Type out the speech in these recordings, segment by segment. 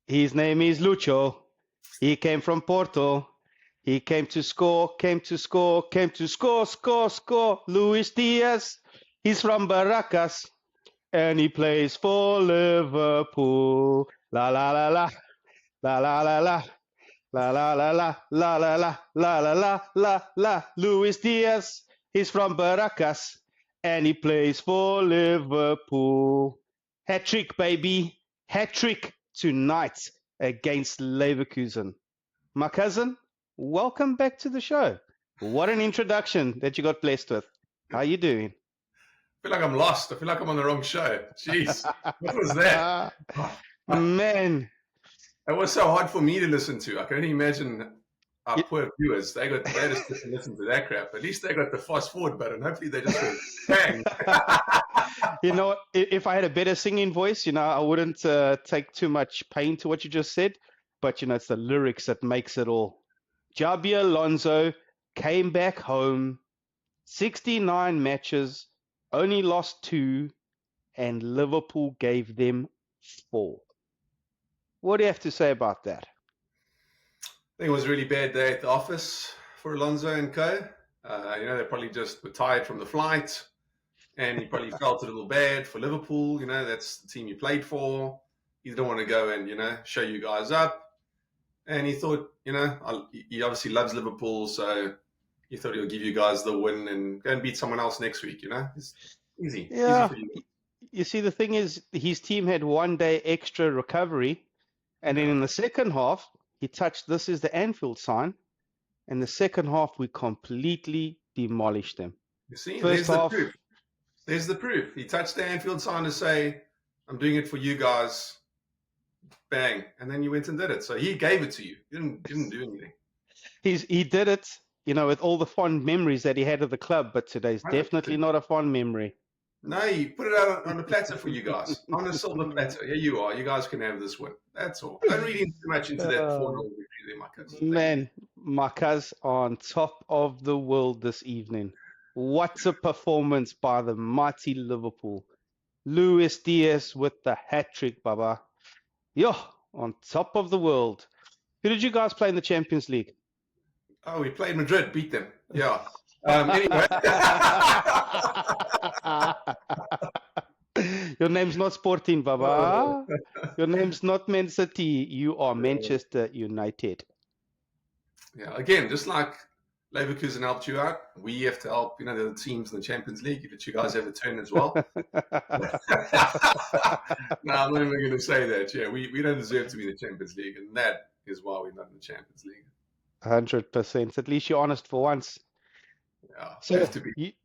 His name is Lucho. He came from Porto. He came to score, came to score, came to score, score, score. Luis Diaz. He's from Baracas and he plays for Liverpool. La la la la, la la la la. La la la la la la la la la la la la. Luis Diaz, he's from Baracas and he plays for Liverpool. Hat trick, baby. Hat trick tonight against Leverkusen. My cousin, welcome back to the show. What an introduction that you got blessed with. How you doing? I feel like I'm lost. I feel like I'm on the wrong show. Jeez, what was that? Man, It was so hard for me to listen to. I can only imagine our poor viewers. They just to listen to that crap. At least they got the fast forward button. Hopefully they just went bang. You know, if I had a better singing voice, I wouldn't take too much pain to what you just said. But, it's the lyrics that makes it all. Xabi Alonso came back home, 69 matches, only lost 2, and Liverpool gave them 4. What do you have to say about that? I think it was a really bad day at the office for Alonso and co. They probably just were tired from the flight, and he probably felt a little bad for Liverpool. That's the team he played for. He didn't want to go and show you guys up, and he thought he obviously loves Liverpool, so he thought he'll give you guys the win and go and beat someone else next week. It's easy. Yeah. Easy for you. You see, the thing is, his team had 1 day extra recovery, and then in the second half, he touched, this is the Anfield sign, and the second half, we completely demolished them. You see, there's the proof. There's the proof. He touched the Anfield sign to say, I'm doing it for you guys. Bang. And then you went and did it. So he gave it to you. He didn't do anything. He did it, with all the fond memories that he had of the club, but today's definitely not a fond memory. No, he put it out on the platter for you guys. On a silver platter. Here you are. You guys can have this win. That's all. Don't read too much into that 4-0 victory there, Marcus. Man, Marcus on top of the world this evening. What a performance by the mighty Liverpool. Luis Diaz with the hat-trick, Baba. Yo, on top of the world. Who did you guys play in the Champions League? Oh, we played Madrid, beat them. Yeah. Anyway. Your name's not Sporting, Baba. Your name's not Man City. You are Manchester United. Yeah, again, just like Leverkusen helped you out, we have to help, the other teams in the Champions League, that you guys have a turn as well. No, I'm not even going to say that. Yeah, we don't deserve to be in the Champions League, and that is why we're not in the Champions League. 100%. At least you're honest for once. Yeah, so have to be.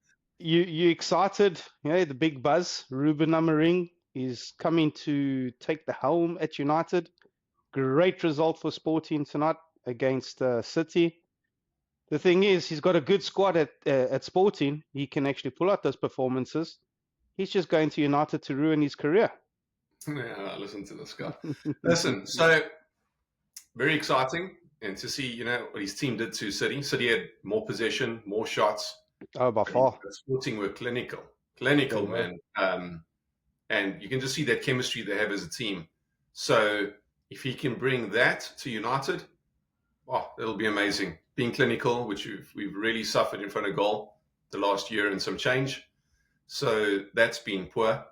You excited? The big buzz. Ruben Amorim is coming to take the helm at United. Great result for Sporting tonight against City. The thing is, he's got a good squad at Sporting. He can actually pull out those performances. He's just going to United to ruin his career. Yeah, listen to this guy. Listen, so very exciting. And to see, what his team did to City. City had more possession, more shots. Oh, by far. Sporting were clinical, man. And you can just see that chemistry they have as a team. So if he can bring that to United, it'll be amazing. Being clinical, which we've really suffered in front of goal the last year and some change. So that's been poor.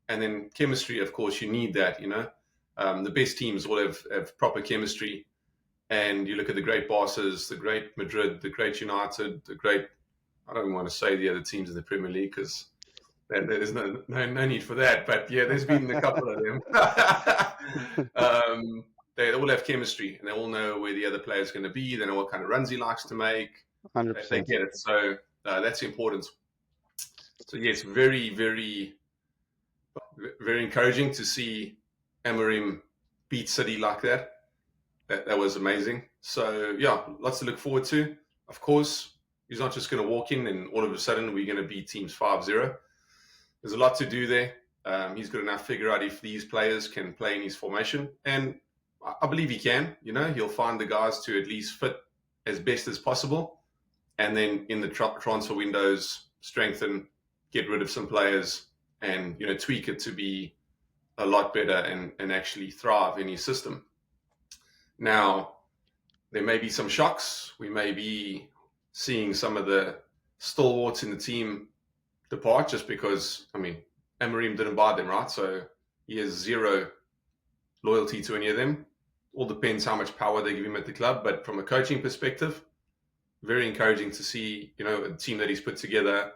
And then chemistry, of course, you need that, The best teams all have proper chemistry. And you look at the great bosses, the great Madrid, the great United, I don't want to say the other teams in the Premier League because there's no need for that. But yeah, there's been a couple of them. They all have chemistry and they all know where the other player is going to be. They know what kind of runs he likes to make. 100%. They get it. So that's important. So yes, very, very, very encouraging to see Amorim beat City like that. That was amazing. So, yeah, lots to look forward to. Of course, he's not just going to walk in and all of a sudden we're going to beat teams 5-0. There's a lot to do there. He's got to now figure out if these players can play in his formation. And I believe he can. He'll find the guys to at least fit as best as possible. And then in the transfer windows, strengthen, get rid of some players and, tweak it to be a lot better and actually thrive in his system. Now, there may be some shocks. We may be seeing some of the stalwarts in the team depart just because, I mean, Amorim didn't buy them, right? So he has zero loyalty to any of them. All depends how much power they give him at the club. But from a coaching perspective, very encouraging to see, a team that he's put together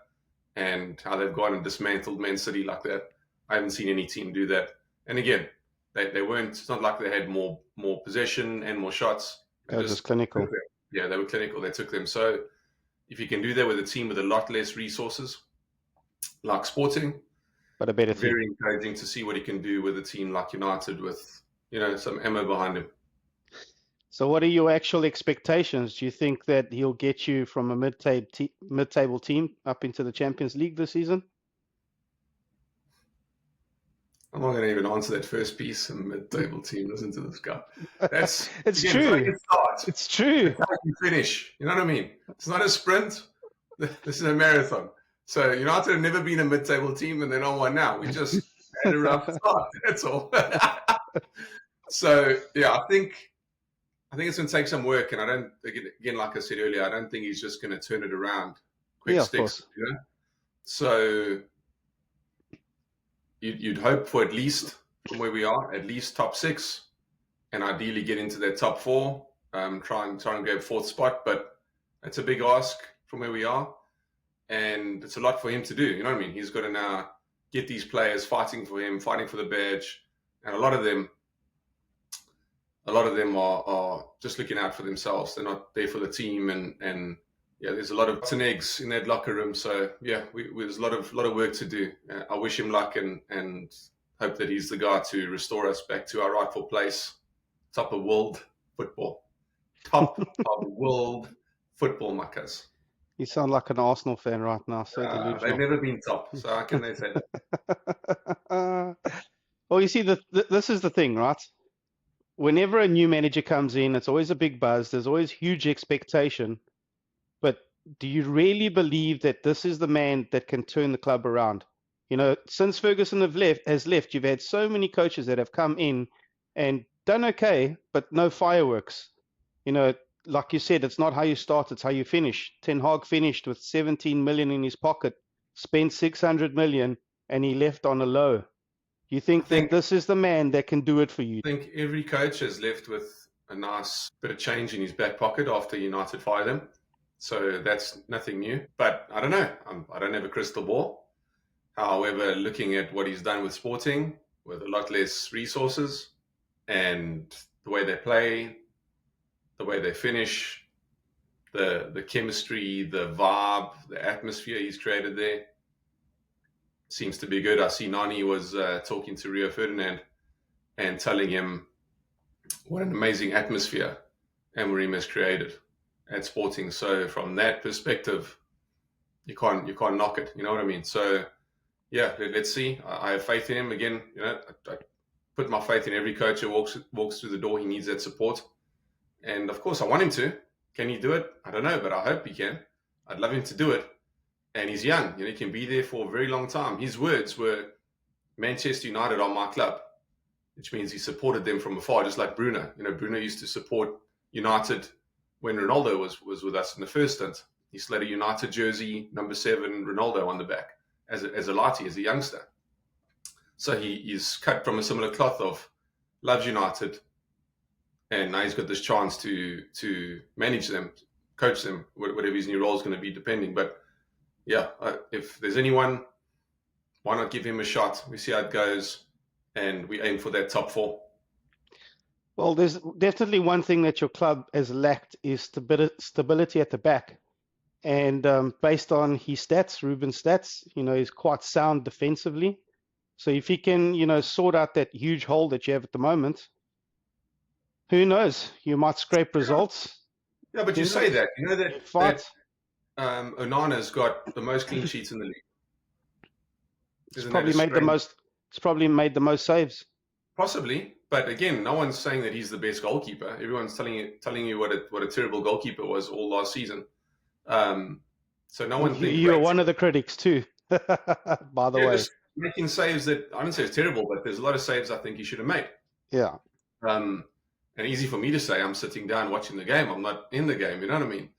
and how they've gone and dismantled Man City like that. I haven't seen any team do that. And again, they weren't. It's not like they had more possession and more shots. They were just clinical. Yeah, they were clinical. They took them. So if you can do that with a team with a lot less resources, like Sporting, but a better team. Very encouraging to see what he can do with a team like United with, some ammo behind him. So what are your actual expectations? Do you think that he'll get you from a mid-table team up into the Champions League this season? I'm not going to even answer that first piece. A mid-table team. Listen to this guy. It's true. It's true. It's how you finish. You know what I mean? It's not a sprint. This is a marathon. So United have never been a mid-table team, and they're not one now. We just had a rough start. That's all. So yeah, I think it's going to take some work, and I don't. Again, like I said earlier, I don't think he's just going to turn it around quick sticks. So you'd hope for at least from where we are, at least top 6, and ideally get into that top 4. Try and go fourth spot, but it's a big ask from where we are, and it's a lot for him to do. You know what I mean? He's got to now get these players fighting for him, fighting for the badge, and a lot of them are just looking out for themselves. They're not there for the team, and yeah, there's a lot of eggs in that locker room. So yeah, there's a lot of work to do. I wish him luck and hope that he's the guy to restore us back to our rightful place, top of world football, top of world football, muckers. You sound like an Arsenal fan right now. So they've never been top, so how can they say that? Well, you see, this is the thing, right? Whenever a new manager comes in, it's always a big buzz. There's always huge expectation. But do you really believe that this is the man that can turn the club around? Since Ferguson has left, you've had so many coaches that have come in and done okay, but no fireworks. Like you said, it's not how you start, it's how you finish. Ten Hag finished with 17 million in his pocket, spent 600 million, and he left on a low. You think that this is the man that can do it for you? I think every coach has left with a nice bit of change in his back pocket after United fired him. So that's nothing new. But I don't know. I don't have a crystal ball. However, looking at what he's done with Sporting, with a lot less resources, and the way they play, the way they finish, the chemistry, the vibe, the atmosphere he's created there, seems to be good. I see Nani was talking to Rio Ferdinand and telling him what an amazing atmosphere Amorim has created at Sporting. So from that perspective, you can't knock it. You know what I mean? So yeah, let's see. I have faith in him. Again, I put my faith in every coach who walks through the door. He needs that support, and of course, I want him to. Can he do it? I don't know, but I hope he can. I'd love him to do it. And he's young. He can be there for a very long time. His words were, "Manchester United are my club," which means he supported them from afar, just like Bruno. Bruno used to support United when Ronaldo was with us in the first stint. He still had a United jersey, number 7, Ronaldo on the back, as a lighty, as a youngster. So he's cut from a similar cloth of loves United, and now he's got this chance to manage them, coach them, whatever his new role is going to be, depending. But yeah, if there's anyone, why not give him a shot? We see how it goes, and we aim for that top 4. Well, there's definitely one thing that your club has lacked is stability at the back. And based on his stats, Ruben's stats, he's quite sound defensively. So if he can, sort out that huge hole that you have at the moment, who knows? You might scrape results. Yeah, but you say that. You know that Onana's got the most clean sheets in the league. He's probably made the most saves. Possibly, but again, no one's saying that he's the best goalkeeper. Everyone's telling you what a terrible goalkeeper was all last season. So no one. You're one of the critics too, by the way. Just making saves that I wouldn't say it's terrible, but there's a lot of saves I think he should have made. Yeah. And and easy for me to say, I'm sitting down watching the game. I'm not in the game, you know what I mean?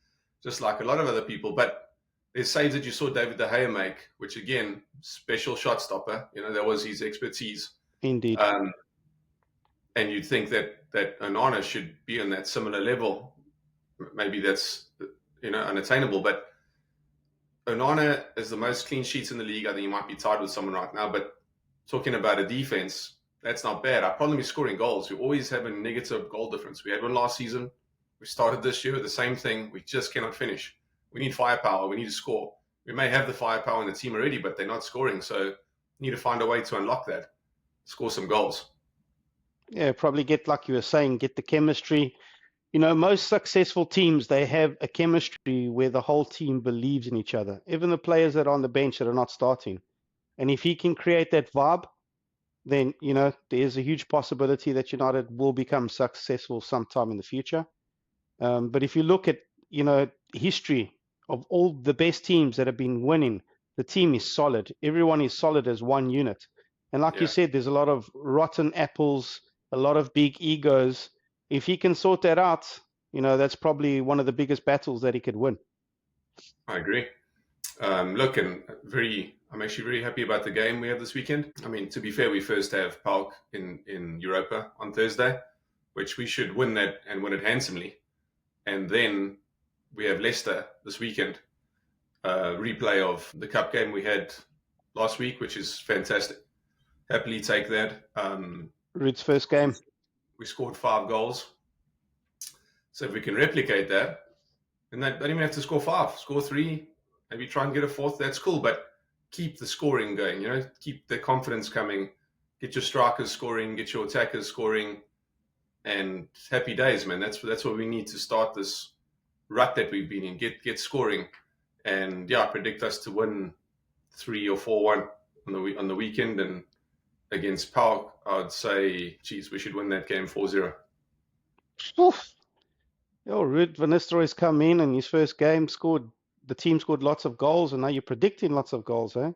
Just like a lot of other people. But there's saves that you saw David De Gea make, which again, special shot stopper. That was his expertise. Indeed. And you'd think that Onana should be on that similar level. Maybe that's unattainable, but Onana is the most clean sheets in the league. I think he might be tied with someone right now, but talking about a defense, that's not bad. Our problem is scoring goals. We always have a negative goal difference. We had one last season. We started this year, the same thing. We just cannot finish. We need firepower. We need to score. We may have the firepower in the team already, but they're not scoring. So we need to find a way to unlock that, score some goals. Yeah, probably get, like you were saying, get the chemistry. Most successful teams, they have a chemistry where the whole team believes in each other, even the players that are on the bench that are not starting. And if he can create that vibe, then, there's a huge possibility that United will become successful sometime in the future. But if you look at, history of all the best teams that have been winning, the team is solid. Everyone is solid as one unit. And like you said, there's a lot of rotten apples, a lot of big egos. If he can sort that out, that's probably one of the biggest battles that he could win. I agree. Look, and I'm actually very happy about the game we have this weekend. I mean, to be fair, we first have Paok in Europa on Thursday, which we should win that and win it handsomely. And then we have Leicester this weekend, replay of the cup game we had last week, which is fantastic. Happily take that. Ruud's first game. We scored 5 goals. So if we can replicate that, then don't even have to score 5, score 3, maybe try and get a 4th. That's cool, but keep the scoring going. Keep the confidence coming. Get your strikers scoring. Get your attackers scoring. And happy days, man. That's what we need to start this rut that we've been in. Get scoring, and predict us to win 3 or 4-1 on the weekend. And against Paok, I'd say, geez, we should win that game 4-0. Oof. Ruud van Nistelrooy's come in and his first game the team scored lots of goals, and now you're predicting lots of goals, eh?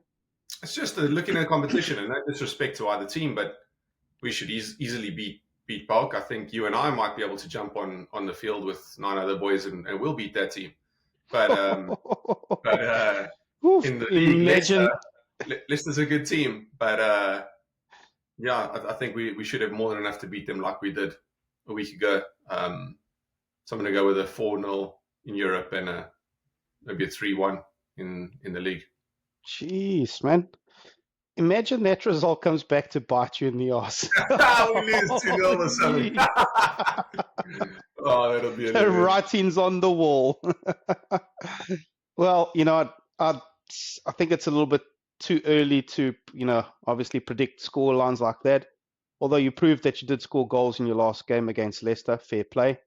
It's just looking at the competition, and no disrespect to either team, but we should easily beat Paok. I think you and I might be able to jump on the field with 9 other boys, and we'll beat that team. But in the league, Leicester's a good team, but I think we should have more than enough to beat them like we did a week ago. So I'm going to go with a 4-0 in Europe and maybe a 3-1 in the league. Jeez, man. Imagine that result comes back to bite you in the arse. We lose 2-0 or something. Oh, that'll be the writing's on the wall. Well, I think it's a little bit too early to, obviously predict score lines like that. Although you proved that you did score goals in your last game against Leicester, fair play.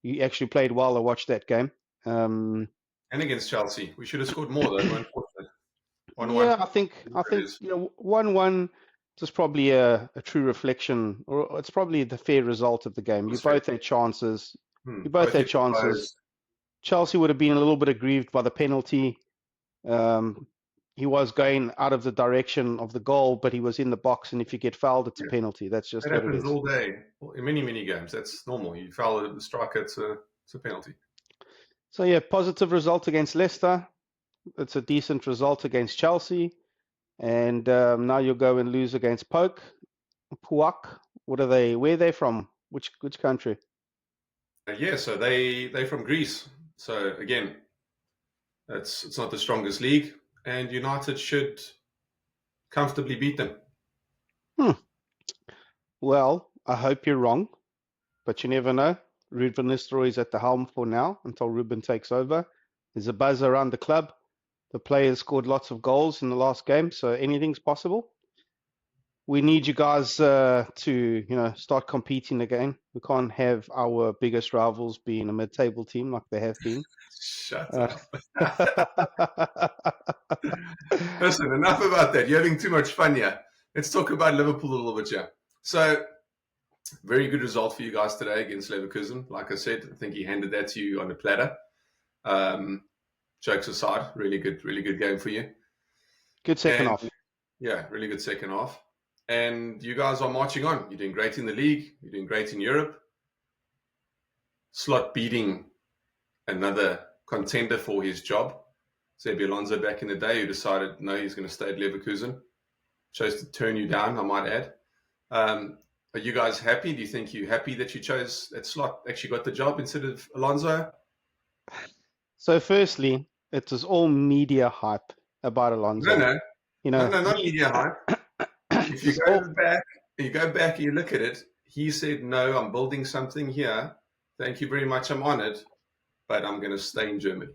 You actually played well. I watched that game. And against Chelsea, we should have scored more though. Unfortunately, 1-1. Yeah, I think 1-1 is probably a true reflection, or it's probably the fair result of the game. You both had chances. You both had chances. Chelsea would have been a little bit aggrieved by the penalty. He was going out of the direction of the goal, but he was in the box, and if you get fouled, it's a penalty. That's just what it is. That happens all day in many games. That's normal. You foul the striker, it's a penalty. So yeah, positive result against Leicester. It's a decent result against Chelsea, and now you'll go and lose against Paok. What are they? Where are they from? Which country? So they're from Greece. So again, it's not the strongest league. And United should comfortably beat them. Well, I hope you're wrong, but you never know. Ruud van Nistelrooy is at the helm for now until Ruben takes over. There's a buzz around the club. The players scored lots of goals in the last game, so anything's possible. We need you guys to start competing again. We can't have our biggest rivals being a mid-table team like they have been. Shut up. Listen, enough about that. You're having too much fun here. Let's talk about Liverpool a little bit here. So, very good result for you guys today against Leverkusen. Like I said, I think he handed that to you on a platter. Jokes aside, really good game for you. Good second half. Yeah, really good second half. And you guys are marching on. You're doing great in the league. You're doing great in Europe. Slot beating another contender for his job, Xabi Alonso back in the day, who decided no, he's going to stay at Leverkusen. Chose to turn you down, I might add. Are you guys happy? Do you think you're happy that you chose that Slot actually got the job instead of Alonso? So firstly, it was all media hype about Alonso. No, not media hype. If you go back and you look at it, he said, no, I'm building something here. Thank you very much. I'm honored, but I'm going to stay in Germany.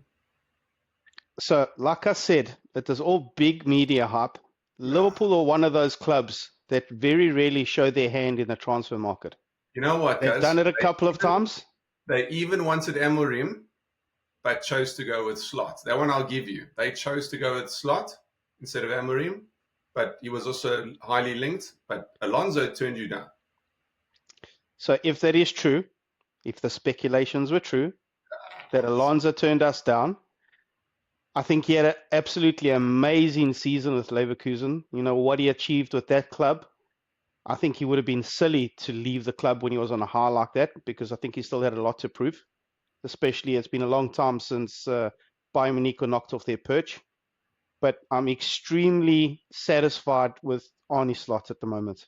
So, like I said, it was all big media hype. Liverpool are one of those clubs that very rarely show their hand in the transfer market. You know what? They've done it a couple of times. They even wanted Amorim, but chose to go with Slot. That one I'll give you. They chose to go with Slot instead of Amorim, but he was also highly linked. But Alonso turned you down. So if that is true, if the speculations were true, that Alonso turned us down, I think he had an absolutely amazing season with Leverkusen. You know, what he achieved with that club, I think he would have been silly to leave the club when he was on a high like that, because I think he still had a lot to prove. Especially, it's been a long time since Bayern Munich were knocked off their perch. But I'm extremely satisfied with Arne Slot at the moment.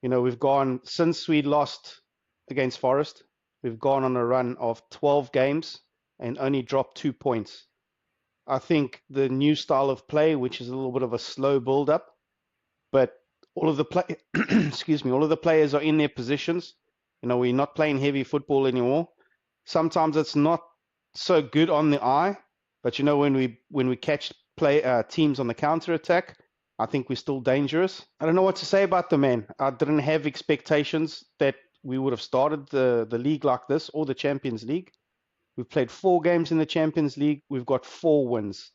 You know, we've gone, since we lost against Forest, we've gone on a run of 12 games and only dropped 2 points. I think the new style of play, which is a little bit of a slow build-up, but all of the all of the players are in their positions. You know, we're not playing heavy football anymore. Sometimes it's not so good on the eye, but you know, when we catch teams on the counter attack, I think we're still dangerous. I don't know what to say about the man. I didn't have expectations that we would have started the league like this, or the Champions League. We've played 4 games in the Champions League. We've got 4 wins.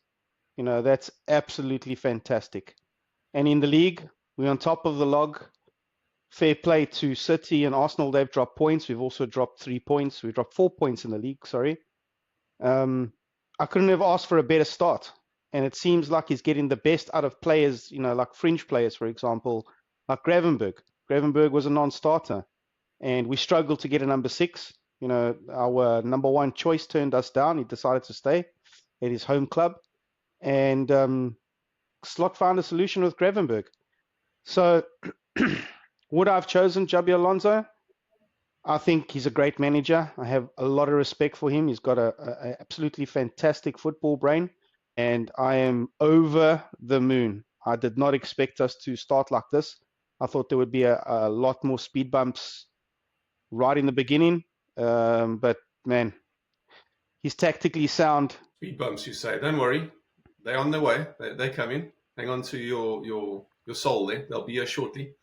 You know, that's absolutely fantastic. And in the league, we're on top of the log. Fair play to City and Arsenal. They've dropped points. We've also dropped 3 points. We've dropped 4 points in the league, sorry. I couldn't have asked for a better start. And it seems like he's getting the best out of players, you know, like fringe players, for example, like Gravenberg. Gravenberg was a non-starter. And we struggled to get a number 6. You know, our number 1 choice turned us down. He decided to stay at his home club. And Slot found a solution with Gravenberg. So would I have chosen Xabi Alonso? I think he's a great manager. I have a lot of respect for him. He's got a absolutely fantastic football brain. And I am over the moon. I did not expect us to start like this. I thought there would be a lot more speed bumps right in the beginning. But man, he's tactically sound. Speed bumps, you say? Don't worry, they're on their way. They come in. Hang on to your soul there. They'll be here shortly.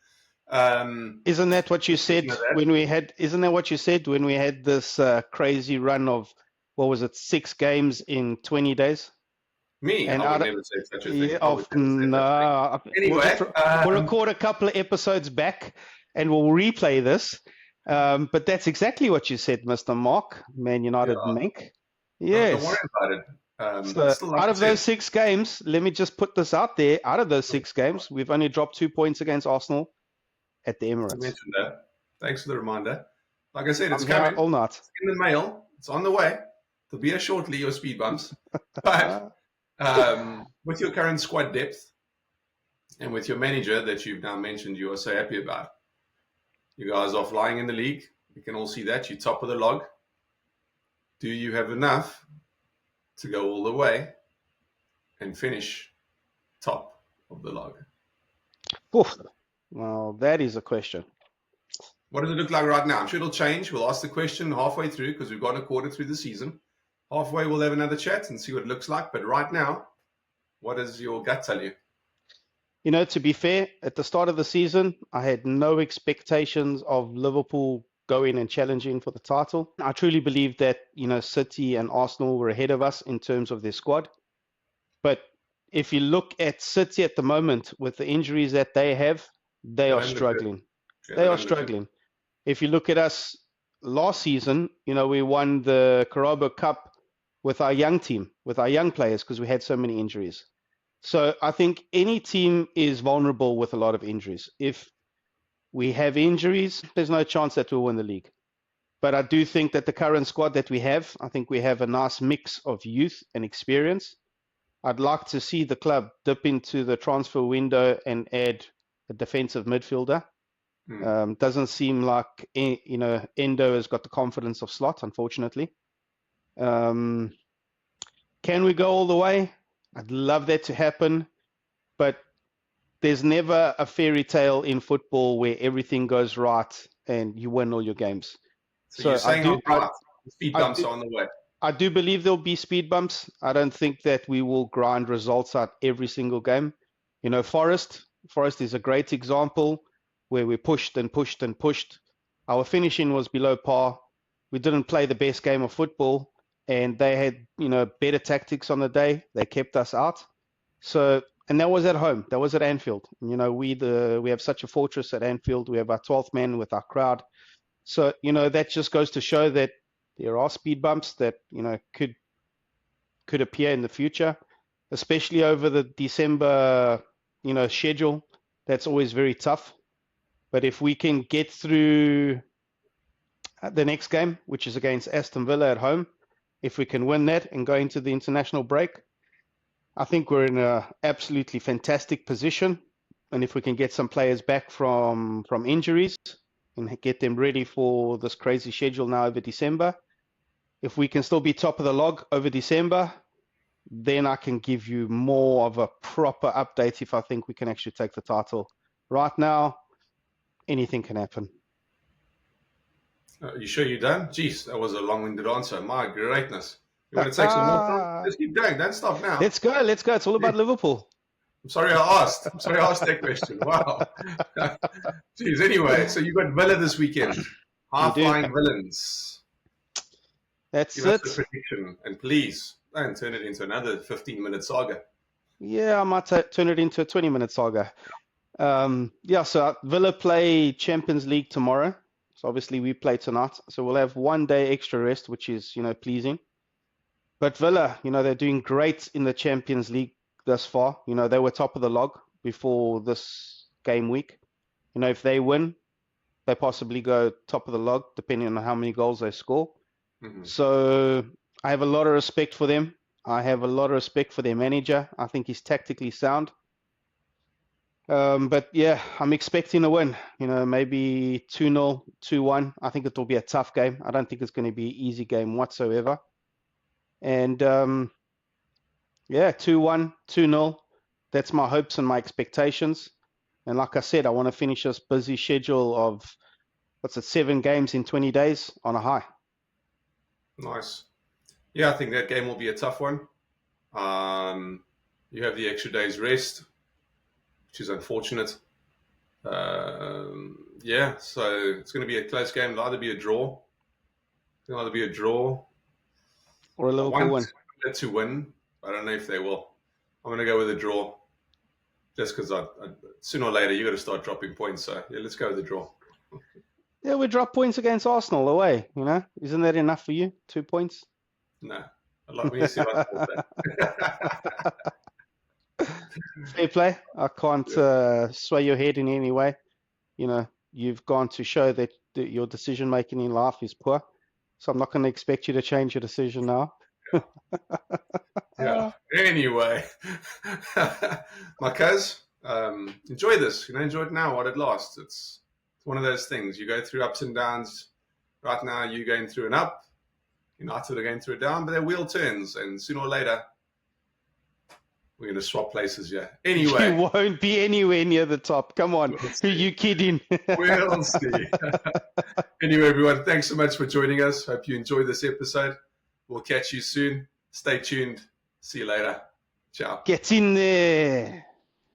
Isn't that what you said when we had? Isn't that what you said when we had this crazy run of, what was it, 6 games in 20 days? Me? And I would never say such a thing. Yeah, Anyway, we'll record a couple of episodes back, and we'll replay this. But that's exactly what you said, Mr. Mark, Man United Mink. Yes. Don't worry about it. So out of those 6 games, let me just put this out there. Out of those 6 games, we've only dropped 2 points against Arsenal at the Emirates. I mentioned that. Thanks for the reminder. Like I said, it's coming. All night. It's in the mail. It's on the way. There'll be here shortly, your speed bumps. But with your current squad depth and with your manager that you've now mentioned you are so happy about, you guys are flying in the league. We can all see that. You're top of the log. Do you have enough to go all the way and finish top of the log? Oof. Well, that is a question. What does it look like right now? I'm sure it'll change. We'll ask the question halfway through because we've got a quarter through the season. Halfway, we'll have another chat and see what it looks like. But right now, what does your gut tell you? You know, to be fair, at the start of the season, I had no expectations of Liverpool going and challenging for the title. I truly believe that, you know, City and Arsenal were ahead of us in terms of their squad. But if you look at City at the moment, with the injuries that they have, they are struggling. They are struggling. If you look at us last season, you know, we won the Carabao Cup with our young team, with our young players, because we had so many injuries. So I think any team is vulnerable with a lot of injuries. If we have injuries, there's no chance that we'll win the league. But I do think that the current squad that we have, I think we have a nice mix of youth and experience. I'd like to see the club dip into the transfer window and add a defensive midfielder. Doesn't seem like Endo has got the confidence of Slot, unfortunately. Can we go all the way? I'd love that to happen, but there's never a fairy tale in football where everything goes right and you win all your games. So you're saying speed bumps are on the way. I do believe there'll be speed bumps. I don't think that we will grind results out every single game. Forest is a great example where we pushed and pushed and pushed. Our finishing was below par. We didn't play the best game of football, and they had, better tactics on the day. They kept us out. So, and that was at home. That was at Anfield. We have such a fortress at Anfield. We have our 12th man with our crowd. So, that just goes to show that there are speed bumps that, could appear in the future, especially over the December, schedule. That's always very tough. But if we can get through the next game, which is against Aston Villa at home, if we can win that and go into the international break, I think we're in an absolutely fantastic position. And if we can get some players back from injuries and get them ready for this crazy schedule now over December, if we can still be top of the log over December, then I can give you more of a proper update if I think we can actually take the title. Right now, anything can happen. Are you sure you're done? Jeez, that was a long-winded answer. My greatness. You want to take some more time? Let's keep going. Don't stop now. Let's go. It's all about Liverpool. I'm sorry I asked that question. Wow. Jeez, anyway, so you got Villa this weekend. High-flying villains. That's Give it. us the prediction. And please, don't turn it into another 15-minute saga. Yeah, I might turn it into a 20-minute saga. So Villa play Champions League tomorrow. So obviously we play tonight. So we'll have 1 day extra rest, which is, pleasing. But Villa, they're doing great in the Champions League thus far. They were top of the log before this game week. If they win, they possibly go top of the log, depending on how many goals they score. Mm-hmm. So I have a lot of respect for them. I have a lot of respect for their manager. I think he's tactically sound. But yeah, I'm expecting a win, maybe 2-0, 2-1. I think it will be a tough game. I don't think it's going to be an easy game whatsoever. And 2-1, 2-0. That's my hopes and my expectations. And like I said, I want to finish this busy schedule of, 7 games in 20 days on a high. Nice. Yeah, I think that game will be a tough one. You have the extra day's rest, which is unfortunate. So it's going to be a close game. It'll either be a draw. Or a Liverpool win. To win. I don't know if they will. I'm going to go with a draw. Just because sooner or later, you've got to start dropping points. So, yeah, let's go with the draw. Yeah, we dropped points against Arsenal away, Isn't that enough for you? 2 points? No. I'd like me to see about that. Fair play. I can't sway your head in any way. You've gone to show that your decision-making in life is poor. So I'm not going to expect you to change your decision now. Yeah. Anyway, my cuz, enjoy this. Enjoy it now while it lasts. It's one of those things. You go through ups and downs. Right now, you're going through an up. United are going through a down, but their wheel turns, and sooner or later, we're going to swap places. Yeah. Anyway, you won't be anywhere near the top. Come on, who are you kidding? We'll see. Anyway, everyone, thanks so much for joining us. Hope you enjoyed this episode. We'll catch you soon. Stay tuned. See you later. Ciao. Get in there.